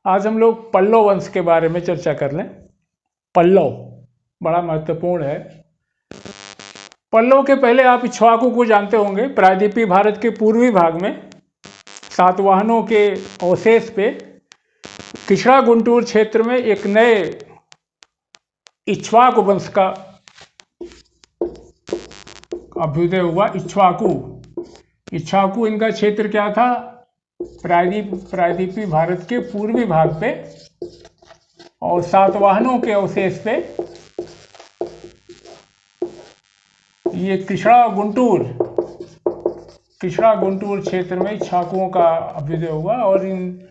आज हम लोग पल्लव वंश के बारे में चर्चा कर लें। पल्लव बड़ा महत्वपूर्ण है। पल्लव के पहले आप इक्ष्वाकु को जानते होंगे। प्रायद्वीपीय भारत के पूर्वी भाग में सातवाहनों के अवशेष पे किचड़ा गुंटूर क्षेत्र में एक नए इक्ष्वाकु वंश का अभ्युदय हुआ। इक्ष्वाकु इनका क्षेत्र क्या था? प्रायद्वीपीय भारत के पूर्वी भाग पे और सातवाहनों के अवशेष पे ये किचड़ा गुंटूर क्षेत्र में इक्ष्वाकुओं का अभ्युदय हुआ। और इन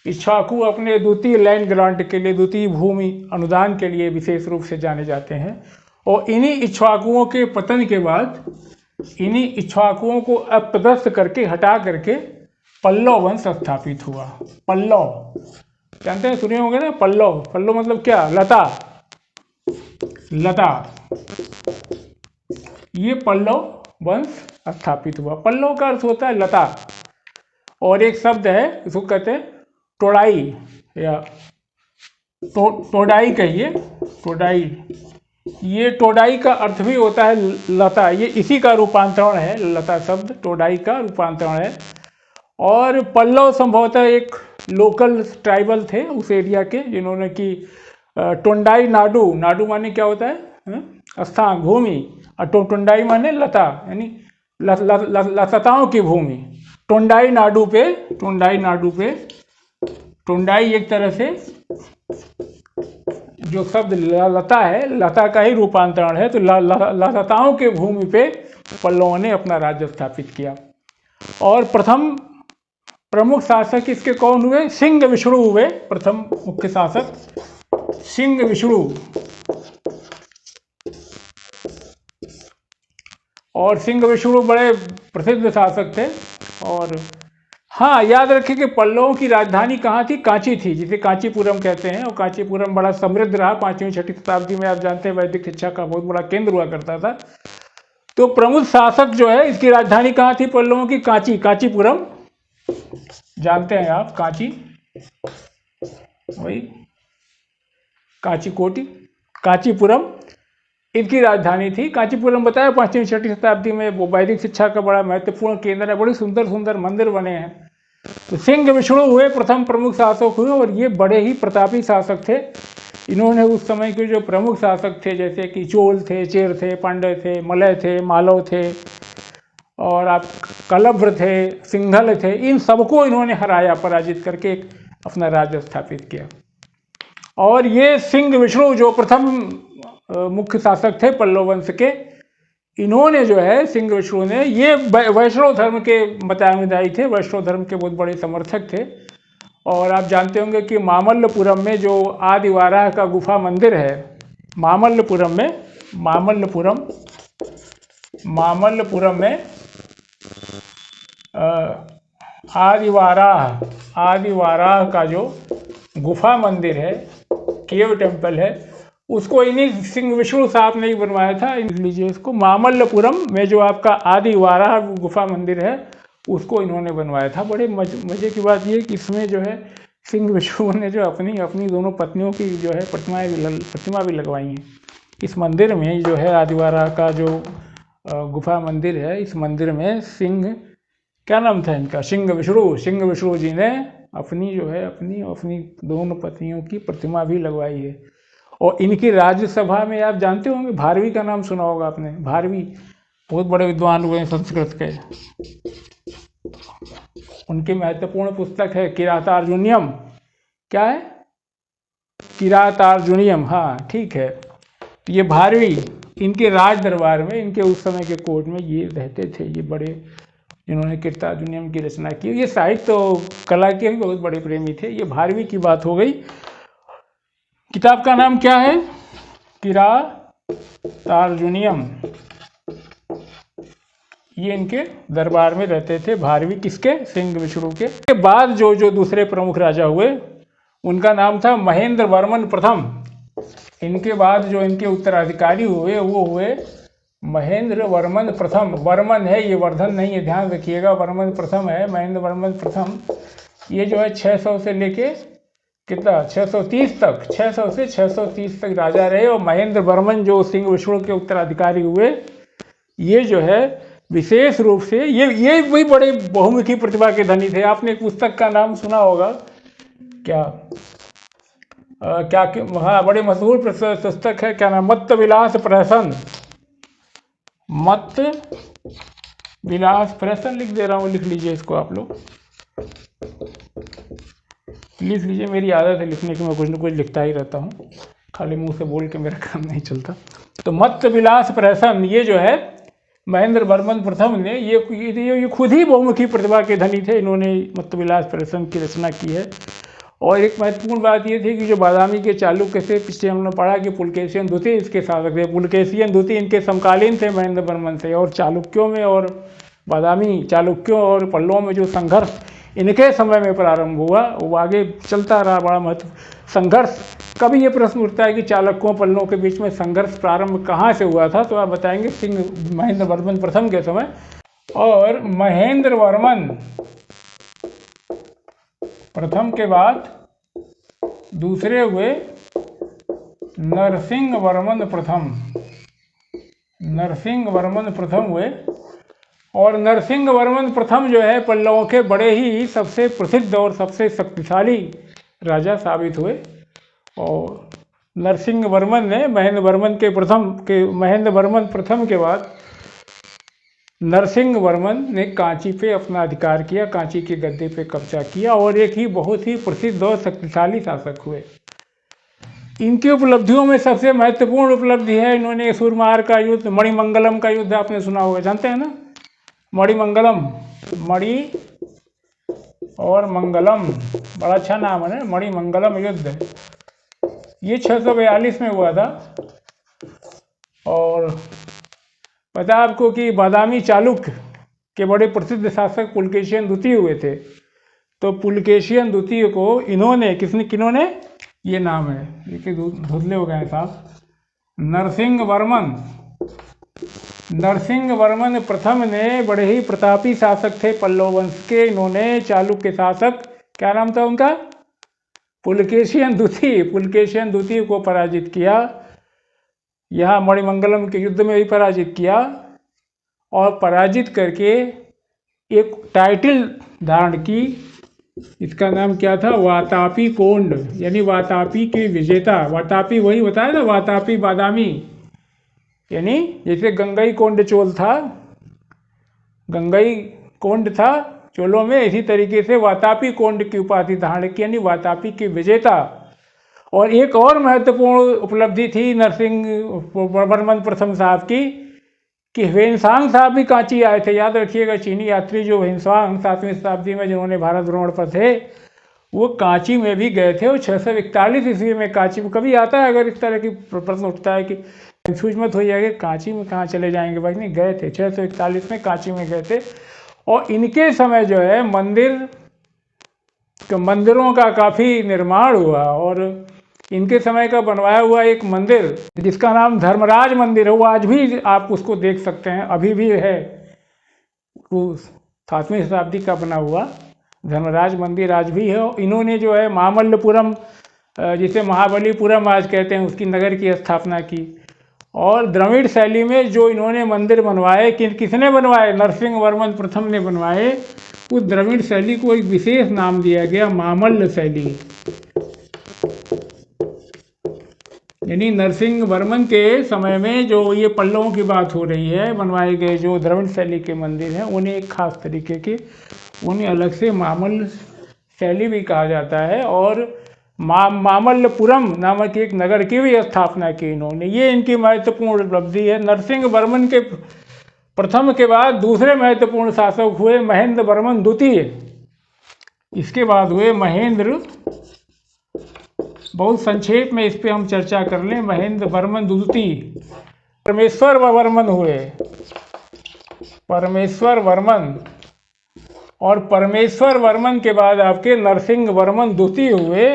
इक्ष्वाकु अपने द्वितीय लैंड ग्रांट के लिए, द्वितीय भूमि अनुदान के लिए विशेष रूप से जाने जाते हैं। और इन्हीं इक्ष्वाकुओं के पतन के बाद इन्हीं इक्ष्वाकुओं को अपदस्थ करके, हटा करके पल्लव वंश स्थापित हुआ। पल्लव जानते हैं, सुने होंगे ना? पल्लव मतलब क्या? लता। ये पल्लव वंश स्थापित हुआ। पल्लव का अर्थ होता है लता। और एक शब्द है, इसको कहते हैं टोडाई या टोडाई कहिए, टोडाई। ये टोडाई का अर्थ भी होता है लता। ये इसी का रूपांतरण है, लता शब्द टोडाई का रूपांतरण है। और पल्लव संभवतः एक लोकल ट्राइबल थे उस एरिया के, जिन्होंने कि टोंडाई नाडू माने क्या होता है? स्थान, भूमि। और टोंडाई माने लता, यानी लताओं की भूमि। टोंडाई नाडू पे टोंडाई एक तरह से जो शब्द लता है, लता का ही रूपांतरण है। तो लताओं के भूमि पे पल्लवों ने अपना राज्य स्थापित किया। और प्रथम प्रमुख शासक इसके कौन हुए? सिंह विष्णु हुए प्रथम मुख्य शासक, सिंह विष्णु। और सिंह विष्णु बड़े प्रसिद्ध शासक थे। और हाँ, याद रखें कि पल्लवों की राजधानी कहाँ थी? कांची थी, जिसे कांचीपुरम कहते हैं। और कांचीपुरम बड़ा समृद्ध रहा 5वीं-6वीं शताब्दी में। आप जानते हैं वैदिक शिक्षा का बहुत बड़ा केंद्र हुआ करता था। तो प्रमुख शासक जो है, इसकी राजधानी कहाँ थी पल्लवों की? कांचीपुरम। जानते हैं आप कांची, वही कांचीपुरम इनकी राजधानी थी। कांचीपुरम बताया 5वीं-6वीं शताब्दी में वो वैदिक शिक्षा का बड़ा महत्वपूर्ण केंद्र है। बड़े सुंदर सुंदर मंदिर बने हैं। तो सिंह विष्णु हुए प्रथम प्रमुख शासक हुए। और ये बड़े ही प्रतापी शासक थे। इन्होंने उस समय के जो प्रमुख शासक थे, जैसे कि चोल थे, चेर थे, पांड्य थे, मलय थे, मालव थे, और आप कलभ्र थे, सिंघल थे, इन सबको इन्होंने हराया, पराजित करके अपना राज्य स्थापित किया। और ये सिंह विष्णु जो प्रथम मुख्य शासक थे पल्लव वंश के, इन्होंने जो है, सिंह विष्णु ने, ये वैष्णव धर्म के मतानुयायी थे, वैष्णव धर्म के बहुत बड़े समर्थक थे। और आप जानते होंगे कि मामल्लपुरम में जो आदिवाराह का गुफा मंदिर है, मामल्लपुरम में आदिवाराह का जो गुफा मंदिर है, केव टेम्पल है, उसको इन्हीं सिंह विष्णु साहब ने ही बनवाया था। लीजिए इसको, मामल्लपुरम में जो आपका आदिवाराह गुफा मंदिर है, उसको इन्होंने बनवाया था। बड़े मजे की बात ये कि इसमें जो है सिंह विष्णु ने जो अपनी दोनों पत्नियों की जो है प्रतिमा भी लगवाई है इस मंदिर में। जो है आदिवाराह का जो गुफा मंदिर है, इस मंदिर में क्या नाम था इनका? सिंह विष्णु जी ने अपनी दोनों पत्नियों की प्रतिमा भी लगवाई है। और इनकी राज्यसभा में आप जानते होंगे, भारवी का नाम सुना होगा आपने। भारवी बहुत बड़े विद्वान हुए हैं संस्कृत के। उनकी महत्वपूर्ण पुस्तक है किरातार्जुनीयम। क्या है? किरातार्जुनीयम, हाँ ठीक है। ये भारवी इनके राज दरबार में, इनके उस समय के कोर्ट में ये रहते थे। ये बड़े, जिन्होंने किरातार्जुनीयम की रचना की। ये साहित्य कला के भी बहुत बड़े प्रेमी थे। ये भारवी की बात हो गई। किताब का नाम क्या है? किरातार्जुनीयम। ये इनके दरबार में रहते थे भारवी, किसके? सिंह विष्णु के। इसके बाद जो दूसरे प्रमुख राजा हुए, उनका नाम था महेंद्र वर्मन प्रथम। इनके बाद जो इनके उत्तराधिकारी हुए, वो हुए महेंद्र वर्मन प्रथम। वर्मन है, ये वर्धन नहीं है, ध्यान रखिएगा। वर्मन प्रथम है, महेंद्र वर्मन प्रथम। ये जो है 600 से लेके कितना 630 तक, 600 से 630 तक राजा रहे। और महेंद्र वर्मन जो सिंह विष्णु के उत्तराधिकारी हुए, ये जो है विशेष रूप से ये भी बड़े बहुमुखी प्रतिभा के धनी थे। आपने एक पुस्तक का नाम सुना होगा क्या, हाँ, बड़े मशहूर पुस्तक है, क्या नाम, मत्त विलास प्रहसन। मत्त विलास प्रहसन लिख दे रहा हूँ, लिख लीजिए इसको आप लोग, लिख लीजिए। मेरी आदत है लिखने की, मैं कुछ न कुछ लिखता ही रहता हूँ, खाली मुंह से बोल के मेरा काम नहीं चलता। तो मत्त विलास प्रहसन, ये जो है महेंद्र वर्मन प्रथम ने, ये खुद ही बहुमुखी प्रतिभा के धनी थे। इन्होंने मत्त विलास प्रहसन की रचना की है। और एक महत्वपूर्ण बात ये थी कि जो बादामी के चालुक्य थे, पिछले हमने पढ़ा कि पुलकेशियन द्वितीय इसके शासक थे। पुलकेशियन द्वितीय इनके समकालीन थे महेंद्र वर्मन से। और चालुक्यों में और बादामी चालुक्यों और पल्लवों में जो संघर्ष इनके समय में प्रारंभ हुआ, वो आगे चलता रहा, बड़ा महत्व संघर्ष। कभी ये प्रश्न उठता है कि चालुक्यों पल्लवों के बीच में संघर्ष प्रारंभ कहाँ से हुआ था, तो आप बताएंगे महेंद्र वर्मन प्रथम के समय। और महेंद्र वर्मन प्रथम के बाद दूसरे हुए नरसिंह वर्मन प्रथम। नरसिंह वर्मन प्रथम हुए। और नरसिंह वर्मन प्रथम जो है पल्लवों के बड़े ही सबसे प्रसिद्ध और सबसे शक्तिशाली राजा साबित हुए। और नरसिंह वर्मन ने महेंद्र वर्मन प्रथम के बाद नरसिंह वर्मन ने कांची पे अपना अधिकार किया, कांची के गद्दे पे कब्जा किया और एक ही बहुत ही प्रसिद्ध और शक्तिशाली शासक हुए। इनकी उपलब्धियों में सबसे महत्वपूर्ण उपलब्धि है, इन्होंने सूरमार का युद्ध, मणिमंगलम का युद्ध आपने सुना होगा, जानते हैं ना, मणिमंगलम, मणि और मंगलम, बड़ा अच्छा नाम है ना, मणिमंगलम युद्ध। ये 642 में हुआ था। और पता आपको कि बादामी चालुक्य के बड़े प्रसिद्ध शासक पुलकेशियन द्वितीय हुए थे। तो पुलकेशियन द्वितीय को इन्होंने किन्होंने, ये नाम है, देखिए धुंधले हो गए हैं साहब, नरसिंह वर्मन प्रथम ने बड़े ही प्रतापी शासक थे पल्लव वंश के। इन्होंने चालुक्य शासक, क्या नाम था उनका, पुलकेशियन द्वितीय को पराजित किया। यहाँ मणिमंगलम के युद्ध में भी पराजित किया। और पराजित करके एक टाइटल धारण की, इसका नाम क्या था, वातापी कोंड, यानी वातापी के विजेता। वातापी वही होता है ना, वातापी बादामी, यानी जैसे गंगई कोंड चोल था, गंगई कोंड था चोलों में, इसी तरीके से वातापी कोंड की उपाधि धारण की, यानी वातापी के विजेता। और एक और महत्वपूर्ण उपलब्धि थी नरसिंह वर्मन प्रथम साहब की, कि ह्वेनसांग साहब भी कांची आए थे। याद रखिएगा, चीनी यात्री जो ह्वेनसांग 7वीं शताब्दी में जिन्होंने भारत भ्रमण पर थे, वो कांची में भी गए थे। और 641 ईस्वी में कांची में, कभी आता है अगर इस तरह की प्रश्न उठता है कि कंफ्यूज मत हो जाएगा, कांची में कहाँ चले जाएंगे भाई, नहीं गए थे, 641 में कांची में गए थे। और इनके समय जो है मंदिरों का काफ़ी निर्माण हुआ। और इनके समय का बनवाया हुआ एक मंदिर जिसका नाम धर्मराज मंदिर है, वो आज भी आप उसको देख सकते हैं, अभी भी है, 7वीं शताब्दी का बना हुआ धर्मराज मंदिर आज भी है। इन्होंने जो है मामल्लपुरम, जिसे महाबलीपुरम आज कहते हैं, उसकी नगर की स्थापना की। और द्रविड़ शैली में जो इन्होंने मंदिर बनवाए, किसने बनवाए, नरसिंह वर्मन प्रथम ने बनवाए। उस द्रविड़ शैली को एक विशेष नाम दिया गया, मामल्ल शैली। यानी नरसिंह वर्मन के समय में जो ये पल्लवों की बात हो रही है, बनवाए गए जो द्रविड़ शैली के मंदिर हैं, उन्हें एक खास तरीके के, उन्हें अलग से मामल्ल शैली भी कहा जाता है। और मामल्लपुरम नामक एक नगर की भी स्थापना की इन्होंने। ये इनकी महत्वपूर्ण उपलब्धि है। नरसिंह वर्मन के प्रथम के बाद दूसरे महत्वपूर्ण शासक हुए महेंद्र वर्मन द्वितीय। इसके बाद हुए महेंद्र, बहुत संक्षेप में इस पे हम चर्चा कर लें, महेंद्र वर्मन द्वितीय। परमेश्वर वर्मन हुए, परमेश्वर वर्मन। और परमेश्वर वर्मन के बाद आपके नरसिंह वर्मन द्वितीय हुए।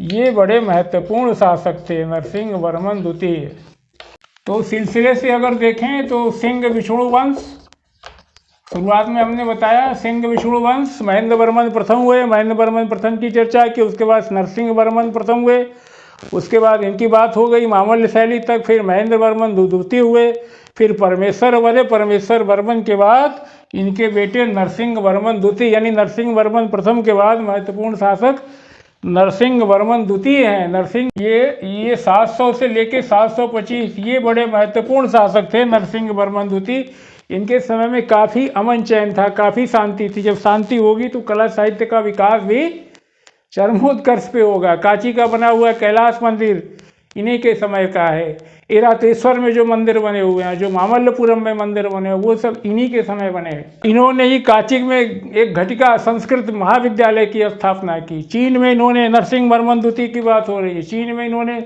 ये बड़े महत्वपूर्ण शासक थे, नरसिंह वर्मन द्वितीय। तो सिलसिले से अगर देखें तो सिंह विष्णु वंश, शुरुआत में हमने बताया सिंह विष्णु वंश, महेंद्र वर्मन प्रथम हुए, महेंद्र वर्मन प्रथम की चर्चा की, उसके बाद नरसिंह वर्मन प्रथम हुए, उसके बाद इनकी बात हो गई मामल्य शैली तक, फिर महेंद्र वर्मन द्वितीय हुए, फिर परमेश्वर बने, परमेश्वर वर्मन के बाद इनके बेटे नरसिंह वर्मन द्वितीय, यानी नरसिंह वर्मन प्रथम के बाद महत्वपूर्ण शासक नरसिंह वर्मन द्वितीय हैं। नरसिंह ये 700 से लेके 725 ये बड़े महत्वपूर्ण शासक थे नरसिंह वर्मन द्वितीय। इनके समय में काफ़ी अमन चैन था, काफ़ी शांति थी। जब शांति होगी तो कला साहित्य का विकास भी चरमोत्कर्ष पे होगा। कांची का बना हुआ कैलाश मंदिर इन्हीं के समय का है। ऐरातेश्वर में जो मंदिर बने हुए हैं, जो मामल्लपुरम में मंदिर बने हुए, वो सब इन्हीं के समय बने हैं। इन्होंने ही कांची में एक घटिका संस्कृत महाविद्यालय की स्थापना की। चीन में इन्होंने नरसिंह वर्मन द्वितीय की बात हो रही है, चीन में इन्होंने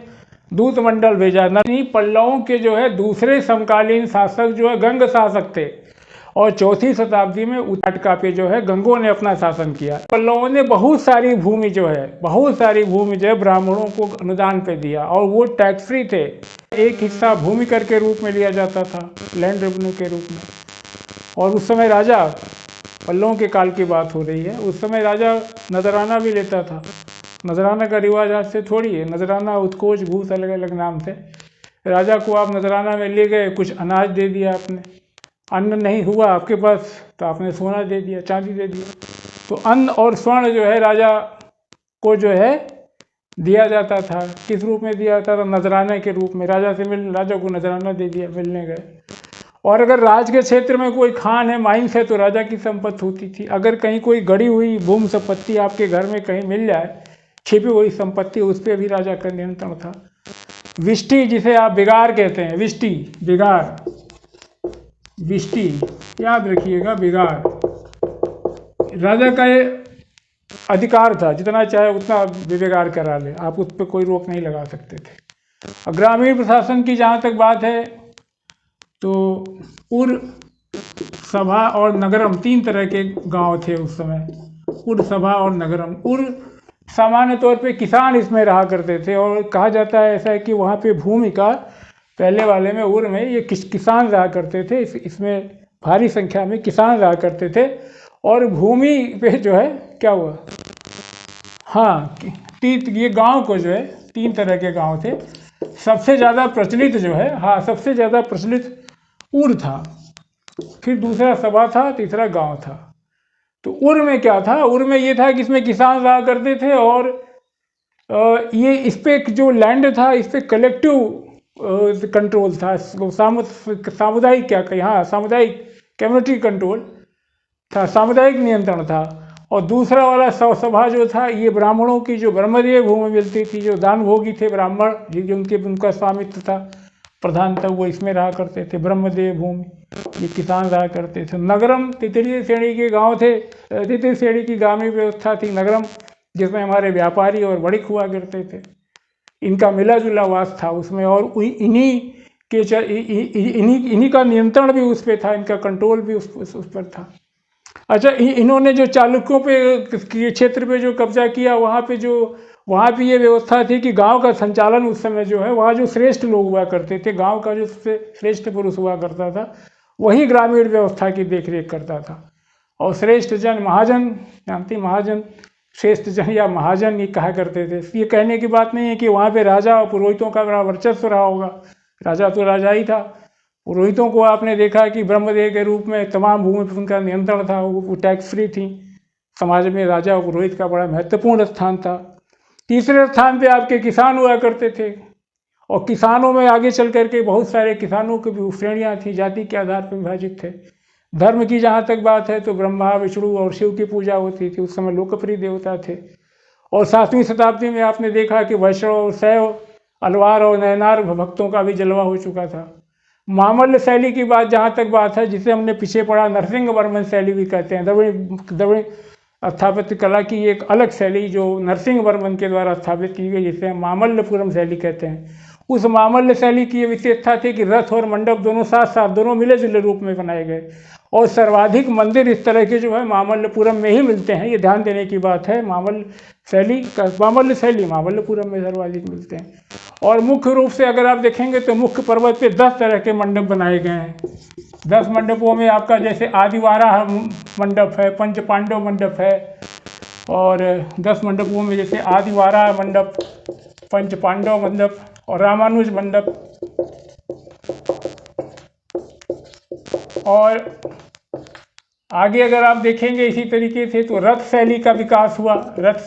दूत मंडल भेजा। पल्लवों के जो है दूसरे समकालीन शासक जो है गंग शासक थे, और 4वीं शताब्दी में उत्तराटका पे जो है गंगों ने अपना शासन किया। पल्लवों ने बहुत सारी भूमि जो है ब्राह्मणों को अनुदान पे दिया, और वो टैक्स फ्री थे। एक हिस्सा भूमि कर के रूप में लिया जाता था, लैंड रेवेन्यू के रूप में। और उस समय राजा, पल्लवों के काल की बात हो रही है, उस समय राजा नजराना भी लेता था। नजराना का रिवाज आज से थोड़ी है। नजराना, उत्कोच, घूस अलग अलग नाम थे। राजा को आप नजराना में ले गए, कुछ अनाज दे दिया आपने, अन्न नहीं हुआ आपके पास तो आपने सोना दे दिया, चांदी दे दिया। तो अन्न और स्वर्ण जो है राजा को जो है दिया जाता था। किस रूप में दिया जाता था? नजराने के रूप में। राजा को नजराना दे दिया, मिलने गए। और अगर राज के क्षेत्र में कोई खान है, माइंस है, तो राजा की संपत्ति होती थी। अगर कहीं कोई गड़ी हुई भूमि संपत्ति आपके घर में कहीं मिल जाए, छिपी हुई संपत्ति, उस पर भी राजा का नियंत्रण था। विष्टि, जिसे आप बिगाड़ कहते हैं, विष्टि, बिगाड़, विष्टि याद रखिएगा, बिगाड़ राजा का ये अधिकार था। जितना चाहे उतना बिगाड़ करा ले, आप उस पर कोई रोक नहीं लगा सकते थे। और ग्रामीण प्रशासन की जहाँ तक बात है तो उर, सभा और नगरम 3 तरह के गांव थे उस समय। उर, सभा और नगरम। उर सामान्य तौर पे किसान इसमें रहा करते थे, और कहा जाता है ऐसा है कि वहाँ पे भूमि का पहले वाले में, उर में, ये किसान रहा करते थे। इसमें भारी संख्या में किसान रहा करते थे। और भूमि पे जो है क्या हुआ, हाँ, ये गांव को जो है 3 तरह के गांव थे। सबसे ज़्यादा प्रचलित जो है, हाँ, सबसे ज़्यादा प्रचलित उर था, फिर दूसरा सभा था, तीसरा गांव था। तो उर में क्या था? उर में ये था कि इसमें किसान रहा करते थे, और ये इस पे जो लैंड था, इस पे कलेक्टिव कंट्रोल था। सामुदायिक, क्या कहें, हाँ, सामुदायिक, कम्युनिटी कंट्रोल था, सामुदायिक नियंत्रण था। और दूसरा वाला सभा जो था, ये ब्राह्मणों की जो ब्रह्मदेय भूमि मिलती थी, जो दान भोगी थे ब्राह्मण, जो उनका स्वामित्व था प्रधानतः, वो इसमें रहा करते थे। ब्रह्मदेय भूमि, ये किसान रहा करते थे। नगरम तृतीय श्रेणी के गांव थे, तृतीय श्रेणी की ग्रामीण व्यवस्था थी नगरम, जिसमें हमारे व्यापारी और वणिक हुआ करते थे। इनका मिला जुला वास था उसमें, और इन्हीं का नियंत्रण भी उस पर था, इनका कंट्रोल भी उस पर था। अच्छा, इन्होंने जो चालुक्यों पे क्षेत्र पे जो कब्जा किया, वहाँ पे ये व्यवस्था थी कि गांव का संचालन उस समय जो है, वहाँ जो श्रेष्ठ लोग हुआ करते थे, गांव का जो श्रेष्ठ पुरुष हुआ करता था, वही ग्रामीण व्यवस्था की देखरेख करता था। और श्रेष्ठ जन, महाजन, जानती, महाजन, श्रेष्ठ जन या महाजन ये कहा करते थे। ये कहने की बात नहीं है कि वहाँ पे राजा और पुरोहितों का बड़ा वर्चस्व रहा होगा। राजा तो राजा ही था। पुरोहितों को आपने देखा कि ब्रह्मदेव के रूप में तमाम भूमि पर उनका नियंत्रण था, वो टैक्स फ्री थी। समाज में राजा और पुरोहित का बड़ा महत्वपूर्ण स्थान था। तीसरे स्थान पे आपके किसान हुआ करते थे, और किसानों में आगे चल करके बहुत सारे किसानों की भी श्रेणियाँ थी, जाति के आधार पर विभाजित थे। धर्म की जहाँ तक बात है तो ब्रह्मा, विष्णु और शिव की पूजा होती थी। उस समय लोकप्रिय देवता थे। और 7वीं शताब्दी में आपने देखा कि वैष्णव, शैव, अलवार और नयनार भक्तों का भी जलवा हो चुका था। मामल्य शैली की बात जहाँ तक बात है, जिसे हमने पीछे पढ़ा, नरसिंह वर्मन शैली भी कहते हैं। द्रविड़ स्थापत्य कला की एक अलग शैली जो नरसिंह वर्मन के द्वारा स्थापित की गई, जिसे हम मामल्लपुरम शैली कहते हैं। उस मामल्य शैली की ये विशेषता थी कि रथ और मंडप दोनों साथ साथ, दोनों मिले जुले रूप में बनाए गए। और सर्वाधिक मंदिर इस तरह के जो है मामल्लपुरम में ही मिलते हैं। ये ध्यान देने की बात है। मामल्य शैली मामल्लपुरम में सर्वाधिक मिलते हैं। और मुख्य रूप से अगर आप देखेंगे तो मुख्य पर्वत पे 10 तरह के मंडप बनाए गए हैं। 10 मंडपों में आपका जैसे आदिवाराह मंडप है, पंच पांडव मंडप है, और 10 मंडपों में जैसे आदिवाराह मंडप, पंच पांडव मंडप और रामानुज मंडप। और आगे अगर आप देखेंगे इसी तरीके से तो रथ शैली का विकास हुआ। रथ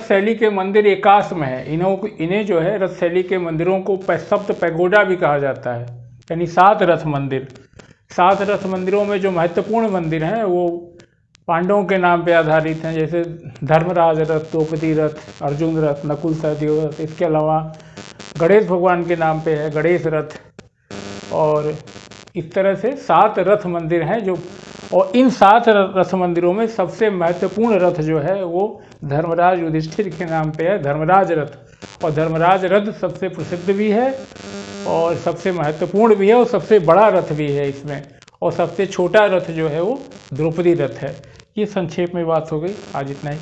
शैली के मंदिर एकाश में है। इन्हें जो है रथ शैली के मंदिरों को सप्त पैगोडा भी कहा जाता है, यानी 7 रथ मंदिर। 7 रथ मंदिरों में जो महत्वपूर्ण मंदिर हैं वो पांडवों के नाम पे आधारित हैं, जैसे धर्मराज रथ, द्रौपदी रथ, अर्जुन रथ, नकुल सहदेव रथ। इसके अलावा गणेश भगवान के नाम पे है गणेश रथ। और इस तरह से 7 रथ मंदिर हैं जो, और इन 7 रथ मंदिरों में सबसे महत्वपूर्ण रथ जो है वो धर्मराज युधिष्ठिर के नाम पे है, धर्मराज रथ। और धर्मराज रथ सबसे प्रसिद्ध भी है और सबसे महत्वपूर्ण भी है और सबसे बड़ा रथ भी है इसमें। और सबसे छोटा रथ जो है वो द्रौपदी रथ है। ये संक्षेप में बात हो गई। आज इतना ही।